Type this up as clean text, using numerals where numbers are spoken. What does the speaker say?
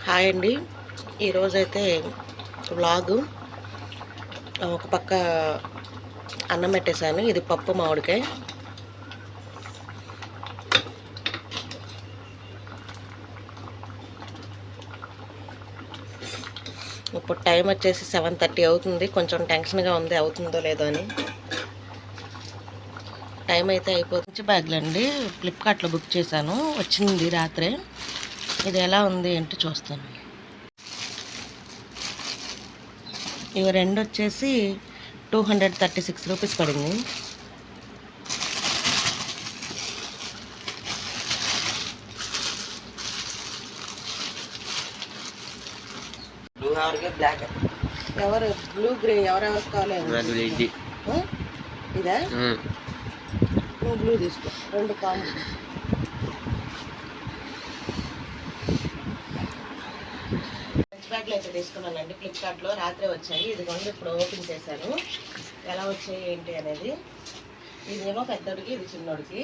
Hi అండి. ఈరోజైతే vlog ఒక పక్క అన్నం పెట్టేశాను. ఇది పప్పు మామిడికాయ. ఇప్పుడు టైం వచ్చేసి 7:30 అవుతుంది. కొంచెం టెన్షన్గా ఉంది, అవుతుందో లేదో అని. టైం అయితే అయిపోతుంది. బ్యాగ్లు అండి, ఫ్లిప్కార్ట్లో బుక్ చేశాను, వచ్చింది రాత్రే. ఇది ఎలా ఉంది అంటే చూస్తాను. ఇవి రెండు వచ్చేసి 236 రూపీస్ పడింది. బ్లాక్ ఎవరు బ్లూ గ్రే ఎవరెవరు కావాలి? ఇదా నువ్వు బ్లూ తీసుకో, రెండు కాము. బ్యాగ్లు అయితే తీసుకున్నానండి ఫ్లిప్కార్ట్లో, రాత్రే వచ్చాయి. ఇదిగోండి ఇప్పుడు ఓపెన్ చేశాను. ఎలా వచ్చాయి ఏంటి అనేది. ఇదేమో పెద్దోడికి, ఇది చిన్నోడికి.